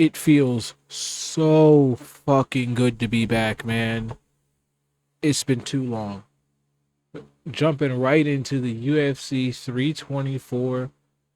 It feels so fucking good to be back, man. It's been too long. Jumping right into the UFC 324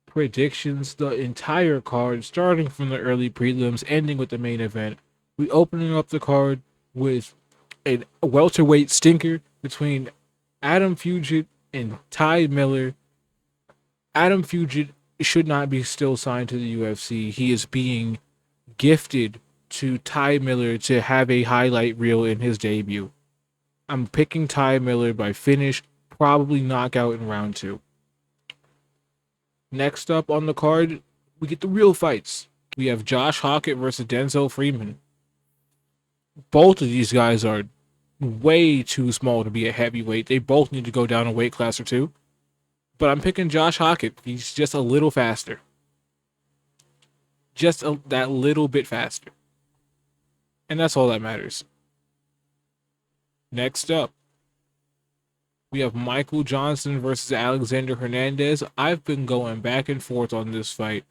predictions, the entire card, starting from the early prelims, ending with the main event. We opening up the card with a welterweight stinker between Adam Fugit and Ty Miller. Adam Fugit should not be still signed to the UFC. He is being gifted to Ty Miller to have a highlight reel in his debut. I'm picking Ty Miller by finish, probably knockout in round two. Next up on the card, we get the real fights. We have Josh Hockett versus Denzel Freeman. Both of these guys are way too small to be a heavyweight. They both need to go down a weight class or two. But I'm picking Josh Hockett. He's just a little faster. That little bit faster. And that's all that matters. Next up, we have Michael Johnson versus Alexander Hernandez. I've been going back and forth on this fight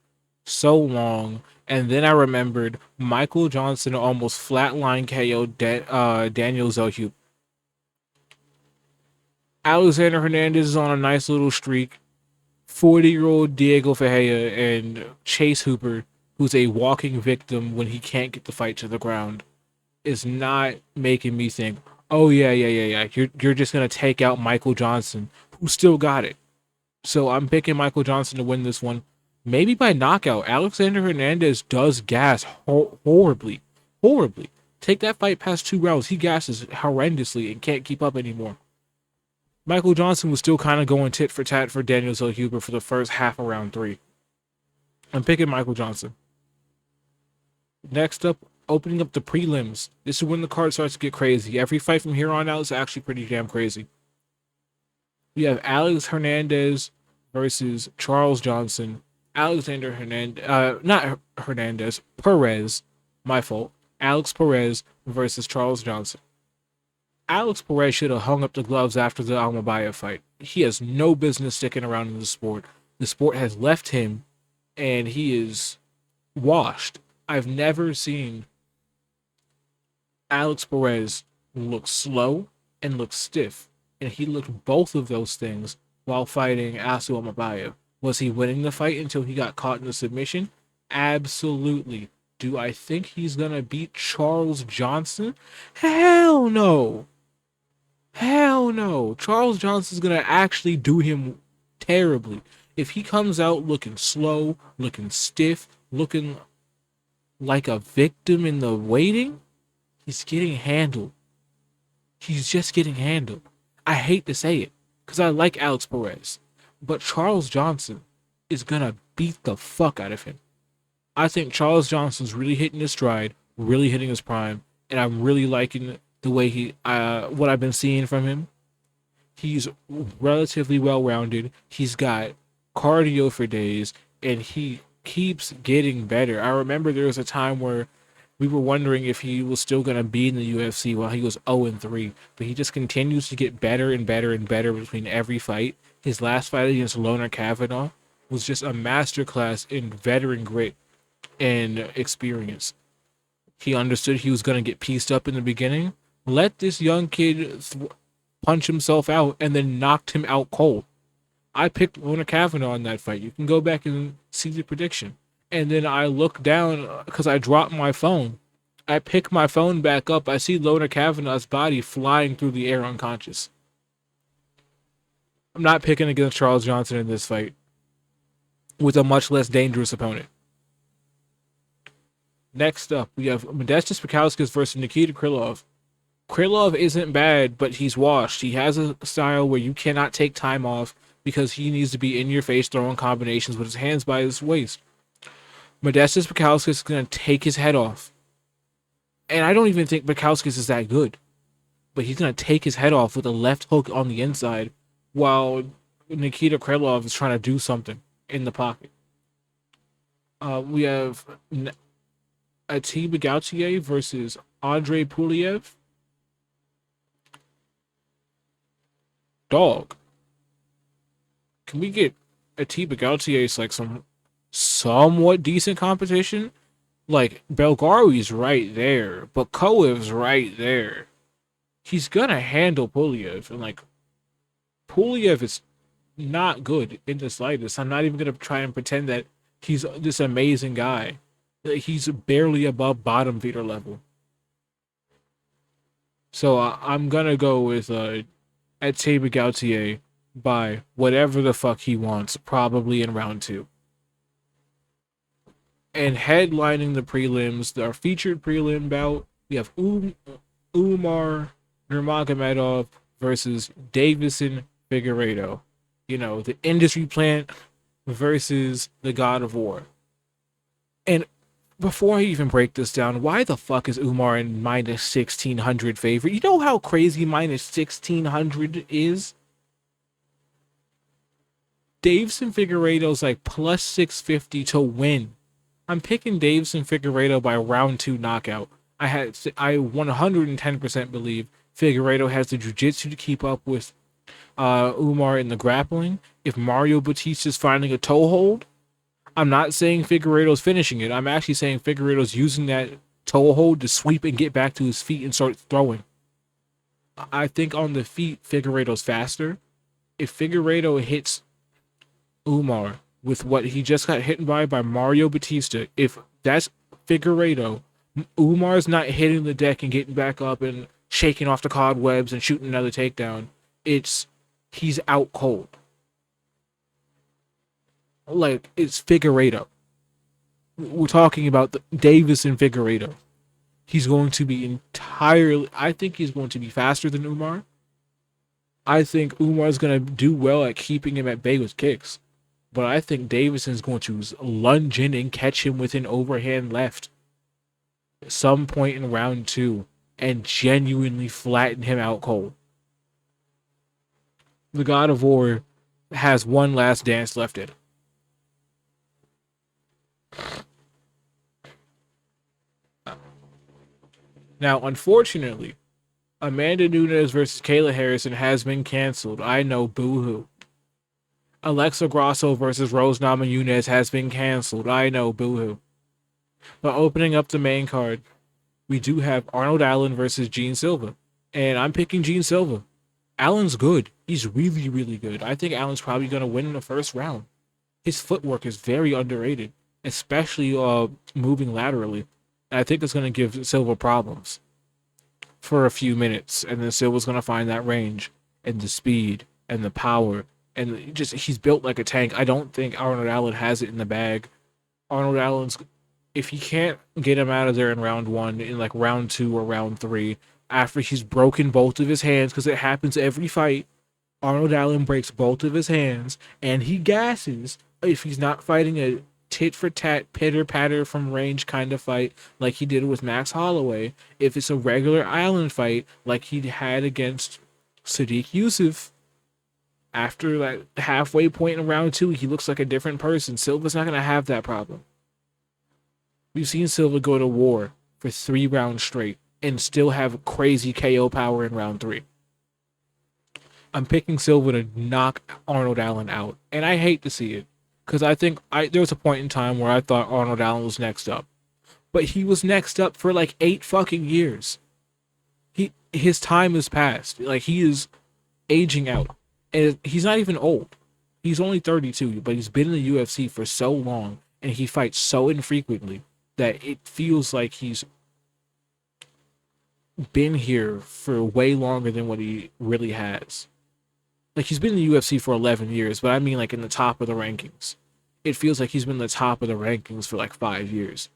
so long, and then I remembered Michael Johnson almost flatline KO'd Daniel Zellhuber. Alexander Hernandez is on a nice little streak. 40-year-old Diego Ferreira and Chase Hooper, who's a walking victim when he can't get the fight to the ground, is not making me think, oh yeah. You're just gonna take out Michael Johnson, who still got it. So I'm picking Michael Johnson to win this one, maybe by knockout. Alexander Hernandez does gas horribly, horribly. Take that fight past 2 rounds, he gasses horrendously and can't keep up anymore. Michael Johnson was still kind of going tit for tat for Daniel Zellhuber for the first half of round three. I'm picking Michael Johnson. Next up, opening up the prelims. This is when the card starts to get crazy. Every fight from here on out is actually pretty damn crazy. We have Alex Hernandez versus Charles Johnson. Alexander Hernandez, not Hernandez, Perez. My fault. Alex Perez versus Charles Johnson. Alex Perez should have hung up the gloves after the Almabaya fight. He has no business sticking around in the sport. The sport has left him, and he is washed. I've never seen Alex Perez look slow and look stiff, and he looked both of those things while fighting Asu Amabaya. Was he winning the fight until he got caught in the submission? Absolutely. Do I think he's gonna beat Charles Johnson? Hell no. Hell no. Charles Johnson's gonna actually do him terribly. If he comes out looking slow, looking stiff, looking like a victim in the waiting, he's getting handled. He's just getting handled. I hate to say it, because I like Alex Perez. But Charles Johnson is gonna beat the fuck out of him. I think Charles Johnson's really hitting his stride, really hitting his prime, and I'm really liking the way what I've been seeing from him. He's relatively well rounded. He's got cardio for days, and he keeps getting better. I remember there was a time where we were wondering if he was still going to be in the UFC while he was 0-3, but he just continues to get better and better and better between every fight. His last fight against Loner Kavanaugh was just a masterclass in veteran grit and experience. He understood he was going to get pieced up in the beginning. Let this young kid punch himself out and then knocked him out cold. I picked Loner Kavanaugh in that fight. You can go back and see the prediction. And then I look down because I dropped my phone. I pick my phone back up. I see Loner Kavanaugh's body flying through the air unconscious. I'm not picking against Charles Johnson in this fight with a much less dangerous opponent. Next up, we have Modestas Bukauskas versus Nikita Krylov. Krylov isn't bad, but he's washed. He has a style where you cannot take time off because he needs to be in your face throwing combinations with his hands by his waist. Modestas Bukauskas is going to take his head off. And I don't even think Bukauskas is that good. But he's going to take his head off with a left hook on the inside while Nikita Krylov is trying to do something in the pocket. We have Atiba Gautier versus Andre Puliev. Dog. Can we get Atiba Gautier's like some somewhat decent competition? Like, Belgari's right there, but Koev's right there. He's gonna handle Pulyev, and like, Pulyev is not good in the slightest. I'm not even gonna try and pretend that he's this amazing guy. He's barely above bottom feeder level. So I'm gonna go with Etienne Gautier by whatever the fuck he wants, probably in round two. And headlining the prelims, our featured prelim bout, we have Umar Nurmagomedov versus Davison Figueiredo. You know, the industry plant versus the God of War. And before I even break this down, why the fuck is Umar in minus 1600 favorite? You know how crazy minus 1600 is? Davison Figueiredo's like plus 650 to win. I'm picking Davison Figueiredo by round 2 knockout. I 110% believe Figueiredo has the jiu-jitsu to keep up with Umar in the grappling. If Mario Batista's finding a toehold, I'm not saying Figueiredo's finishing it. I'm actually saying Figueiredo's using that toehold to sweep and get back to his feet and start throwing. I think on the feet, Figueiredo's faster. If Figueiredo hits Umar with what he just got hit by Mario Batista, if that's Figueiredo, Umar's not hitting the deck and getting back up and shaking off the cobwebs and shooting another takedown. He's out cold. Like, it's Figueiredo. We're talking about Davison Figueiredo. He's going to be I think he's going to be faster than Umar. I think Umar's going to do well at keeping him at bay with kicks. But I think Davison's going to lunge in and catch him with an overhand left at some point in round 2 and genuinely flatten him out cold. The God of War has one last dance left in. Now, unfortunately, Amanda Nunes versus Kayla Harrison has been canceled. I know, boo-hoo. Alexa Grasso versus Rose Namajunas has been canceled. I know, boo-hoo. But opening up the main card, we do have Arnold Allen versus Gene Silva. And I'm picking Gene Silva. Allen's good. He's really, really good. I think Allen's probably going to win in the first round. His footwork is very underrated, especially moving laterally. And I think it's going to give Silva problems for a few minutes. And then Silva's going to find that range and the speed and the power. And just, he's built like a tank. I don't think Arnold Allen has it in the bag. Arnold Allen's, if he can't get him out of there in round 1, in like round 2 or round 3, after he's broken both of his hands, because it happens every fight, Arnold Allen breaks both of his hands, and he gasses if he's not fighting a tit-for-tat, pitter-patter from range kind of fight like he did with Max Holloway. If it's a regular Allen fight like he had against Sadiq Yusuf, after that halfway point in round 2, he looks like a different person. Silva's not going to have that problem. We've seen Silva go to war for 3 rounds straight and still have crazy KO power in round 3. I'm picking Silva to knock Arnold Allen out. And I hate to see it, because I think there was a point in time where I thought Arnold Allen was next up. But he was next up for like 8 fucking years. His time has passed. Like, he is aging out. And he's not even old. He's only 32, but he's been in the UFC for so long, and he fights so infrequently that it feels like he's been here for way longer than what he really has. Like, he's been in the UFC for 11 years, but I mean like in the top of the rankings. It feels like he's been in the top of the rankings for like 5 years.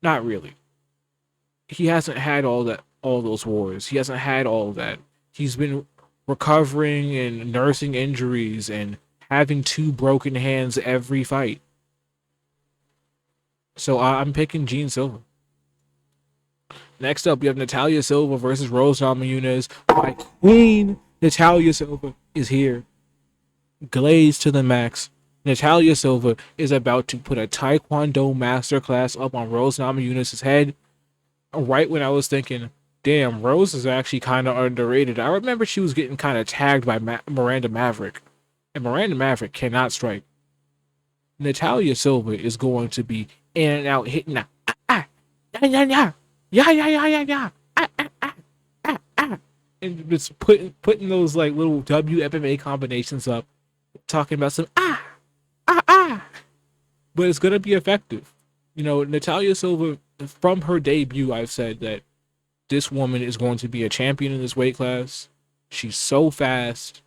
Not really. He hasn't had all those wars. He hasn't had all of that. He's been recovering and nursing injuries and having 2 broken hands every fight. So I'm picking Gene Silva. Next up, we have Natalia Silva versus Rose Namajunas. My queen, Natalia Silva, is here. Glazed to the max. Natalia Silva is about to put a Taekwondo masterclass up on Rose Namajunas' head. Right when I was thinking, damn, Rose is actually kind of underrated. I remember she was getting kind of tagged by Miranda Maverick. And Miranda Maverick cannot strike. Natalia Silva is going to be in and out hitting yeah, yeah, yeah, yeah, yeah, yeah, yeah, yeah. And just putting those like little WMMA combinations up, talking about some but it's gonna be effective. You know, Natalia Silva, from her debut, I've said that this woman is going to be a champion in this weight class. She's so fast.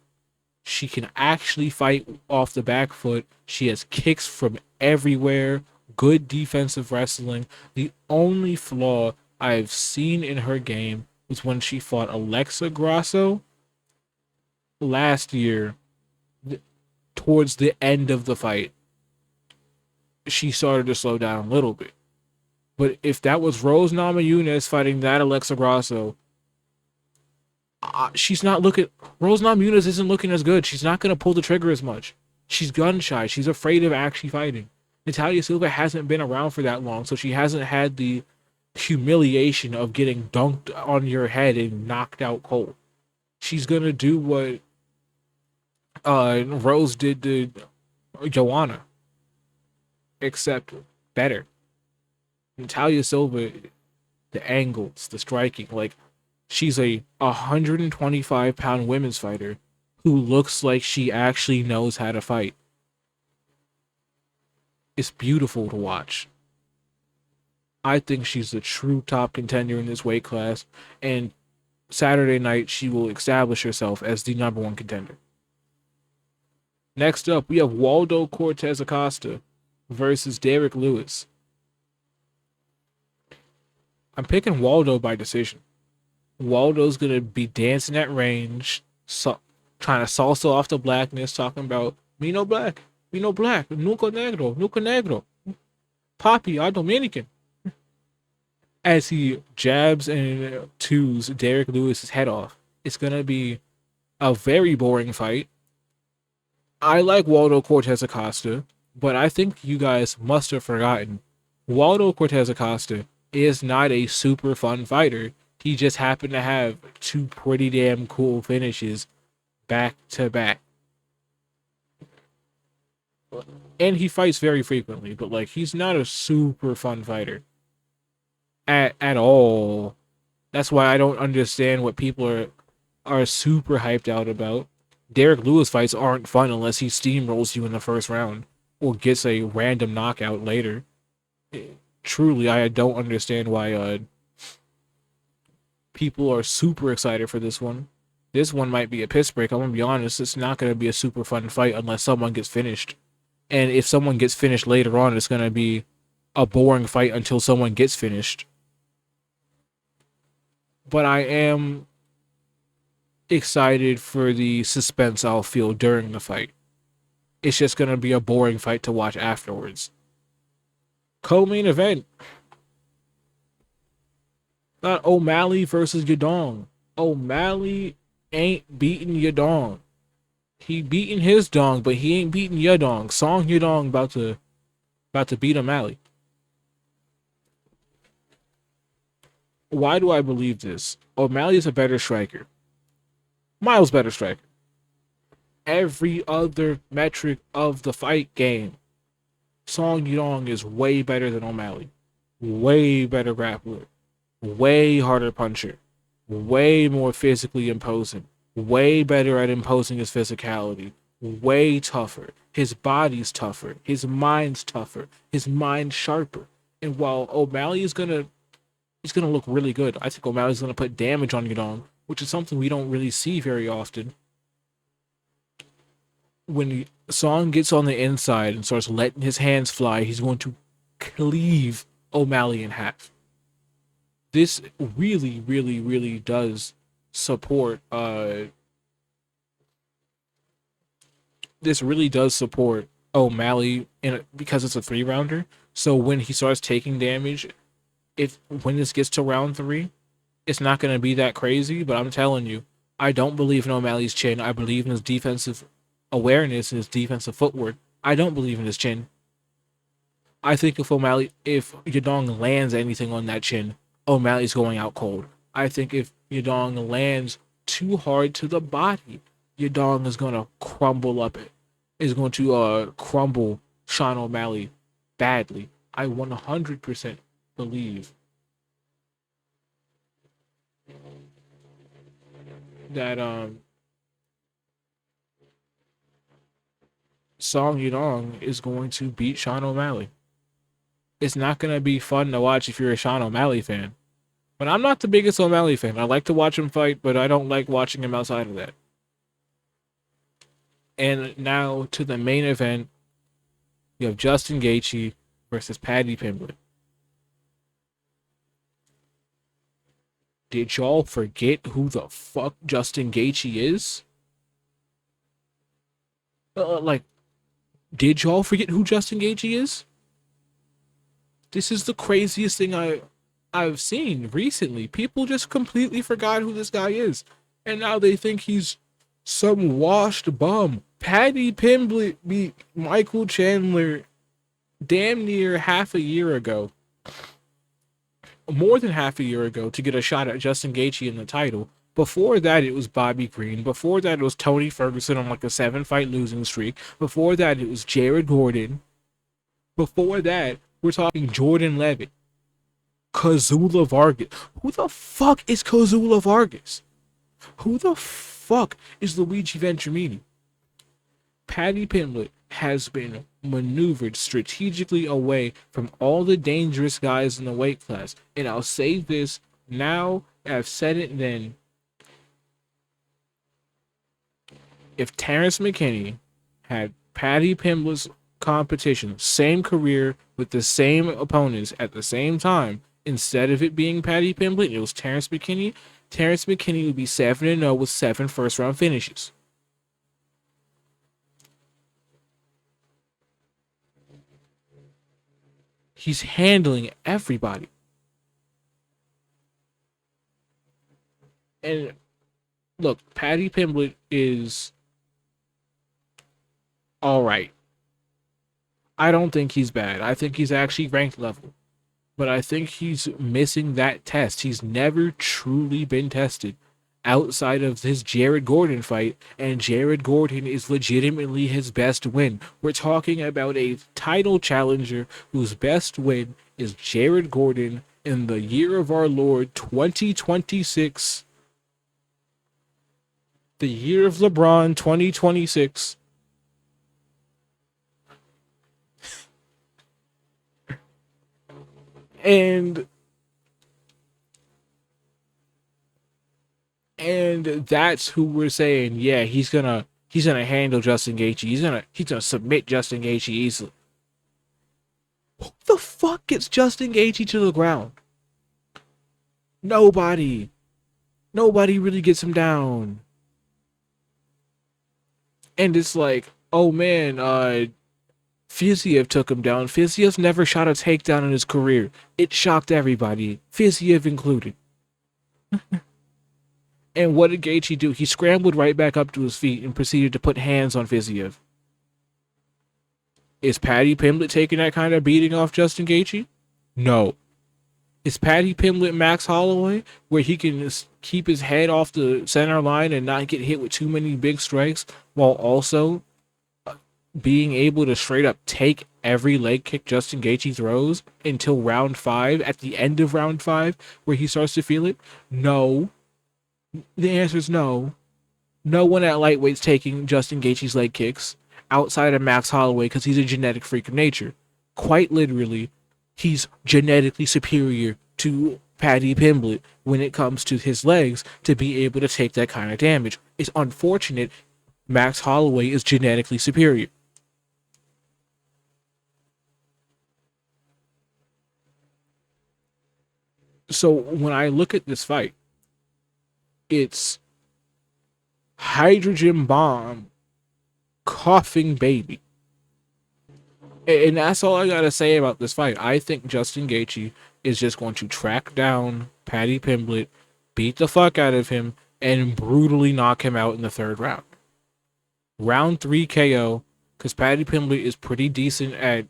She can actually fight off the back foot. She has kicks from everywhere. Good defensive wrestling. The only flaw I've seen in her game was when she fought Alexa Grasso last year, towards the end of the fight. She started to slow down a little bit. But if that was Rose Namajunas fighting that Alexa Grasso, she's not looking. Rose Namajunas isn't looking as good. She's not going to pull the trigger as much. She's gun shy. She's afraid of actually fighting. Natalia Silva hasn't been around for that long, so she hasn't had the humiliation of getting dunked on your head and knocked out cold. She's going to do what Rose did to Joanna, except better. Natalia Silva, the angles, the striking, like she's a 125-pound women's fighter who looks like she actually knows how to fight. It's beautiful to watch. I think she's a true top contender in this weight class, and Saturday night she will establish herself as the number one contender. Next up, we have Waldo Cortez Acosta versus Derek Lewis. I'm picking Waldo by decision. Waldo's gonna be dancing at range, trying to salsa off the blackness, talking about me no black, nunca negro, papi, I'm Dominican. As he jabs and twos Derek Lewis's head off, it's gonna be a very boring fight. I like Waldo Cortez Acosta, but I think you guys must have forgotten Waldo Cortez Acosta is not a super fun fighter. He just happened to have two pretty damn cool finishes back to back. And he fights very frequently, but like he's not a super fun fighter at all. That's why I don't understand what people are super hyped out about. Derek Lewis fights aren't fun unless he steamrolls you in the first round or gets a random knockout later. Truly, I don't understand why people are super excited for this one. This one might be a piss break. I'm gonna be honest. It's not gonna be a super fun fight unless someone gets finished. And if someone gets finished later on, it's gonna be a boring fight until someone gets finished. But I am excited for the suspense I'll feel during the fight. It's just gonna be a boring fight to watch afterwards. Co-main event. Not O'Malley versus Yadong. O'Malley ain't beating Yadong. He beating his dong, but he ain't beating Yadong. Song Yadong about to beat O'Malley. Why do I believe this? O'Malley's a better striker. Miles better striker. Every other metric of the fight game, Song Yadong is way better than O'Malley. Way better grappler. Way harder puncher. Way more physically imposing. Way better at imposing his physicality. Way tougher. His body's tougher. His mind's tougher. His mind's sharper. And while O'Malley is he's gonna look really good, I think O'Malley's gonna put damage on Yadong, which is something we don't really see very often. When Song gets on the inside and starts letting his hands fly, he's going to cleave O'Malley in half. This really, really, really does support O'Malley because it's a 3-rounder. So when he starts taking damage, when this gets to round 3, it's not gonna be that crazy, but I'm telling you, I don't believe in O'Malley's chin. I believe in his defensive awareness and his defensive footwork. I don't believe in his chin. I think if Yadong lands anything on that chin, O'Malley's going out cold. I think if Yadong lands too hard to the body, Yadong is going to crumble Sean O'Malley badly. I 100% believe that Song Yudong is going to beat Sean O'Malley. It's not going to be fun to watch if you're a Sean O'Malley fan. But I'm not the biggest O'Malley fan. I like to watch him fight, but I don't like watching him outside of that. And now to the main event, you have Justin Gaethje versus Paddy Pimblett. Did y'all forget who the fuck Justin Gaethje is? Like, did y'all forget who Justin Gaethje is? This is the craziest thing I've seen recently. People just completely forgot who this guy is, and now they think he's some washed bum. Paddy Pimblett beat Michael Chandler damn near half a year ago, more than half a year ago, to get a shot at Justin Gaethje in the title. Before that, it was Bobby Green. Before that, it was Tony Ferguson on like a 7-fight losing streak. Before that, it was Jared Gordon. Before that, we're talking Jordan Levitt, Kazula Vargas. Who the fuck is Kazula Vargas? Who the fuck is Luigi Venturini? Paddy Pimblett has been maneuvered strategically away from all the dangerous guys in the weight class. And I'll say this now, I've said it then. If Terrence McKinney had Paddy Pimblett's competition, same career with the same opponents at the same time, instead of it being Paddy Pimblett, it was Terrence McKinney. Terrence McKinney would be 7-0 with 7 first-round finishes. He's handling everybody. And look, Paddy Pimblett is all right. I don't think he's bad. I think he's actually ranked level. But I think he's missing that test. He's never truly been tested outside of his Jared Gordon fight, and Jared Gordon is legitimately his best win. We're talking about a title challenger whose best win is Jared Gordon in the year of our Lord 2026. The year of LeBron 2026. And that's who we're saying, yeah, he's gonna handle Justin Gaethje. He's gonna submit Justin Gaethje easily. Who the fuck gets Justin Gaethje to the ground? Nobody. Nobody really gets him down. And it's like, oh man, Fiziev took him down. Fiziev's never shot a takedown in his career. It shocked everybody, Fiziev included. And what did Gaethje do? He scrambled right back up to his feet and proceeded to put hands on Fiziev. Is Paddy Pimblett taking that kind of beating off Justin Gaethje? No. Is Paddy Pimblett Max Holloway, where he can keep his head off the center line and not get hit with too many big strikes, while also being able to straight up take every leg kick Justin Gaethje throws until round 5, at the end of round 5, where he starts to feel it? No. The answer is no. No one at lightweight's taking Justin Gaethje's leg kicks outside of Max Holloway because he's a genetic freak of nature. Quite literally, he's genetically superior to Paddy Pimblett when it comes to his legs to be able to take that kind of damage. It's unfortunate Max Holloway is genetically superior. So when I look at this fight, it's hydrogen bomb, coughing baby. And that's all I gotta say about this fight. I think Justin Gaethje is just going to track down Paddy Pimblett, beat the fuck out of him, and brutally knock him out in the 3rd round. Round 3 KO, because Paddy Pimblett is pretty decent at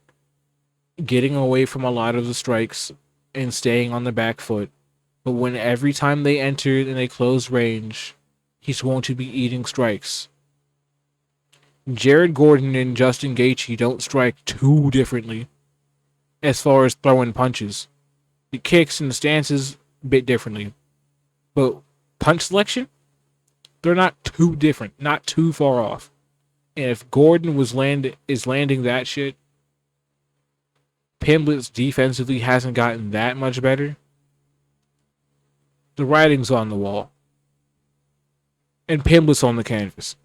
getting away from a lot of the strikes and staying on the back foot. But when every time they enter in a close range, he's going to be eating strikes. Jared Gordon and Justin Gaethje don't strike too differently as far as throwing punches. The kicks and the stances a bit differently. But punch selection? They're not too different, not too far off. And if Gordon is landing that shit, Pimblett's defensively hasn't gotten that much better. The writing's on the wall. And Pimblett's on the canvas.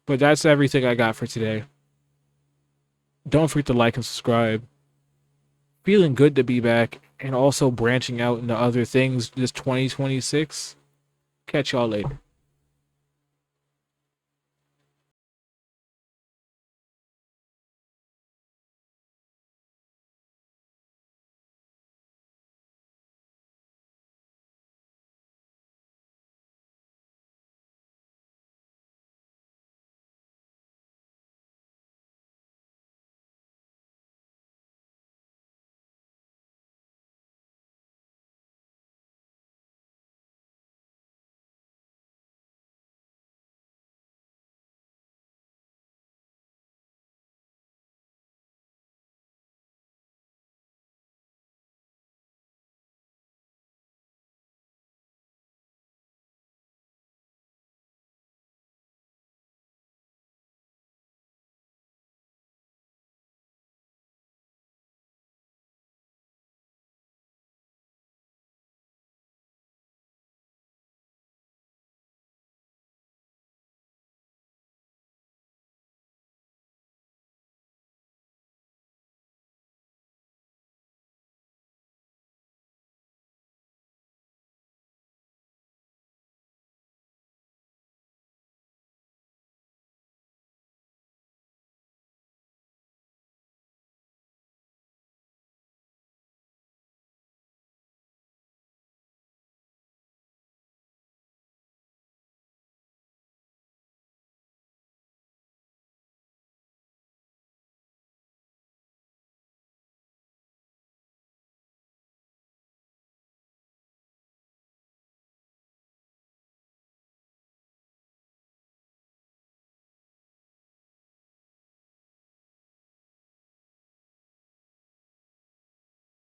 But that's everything I got for today. Don't forget to like and subscribe. Feeling good to be back and also branching out into other things this 2026. Catch y'all later.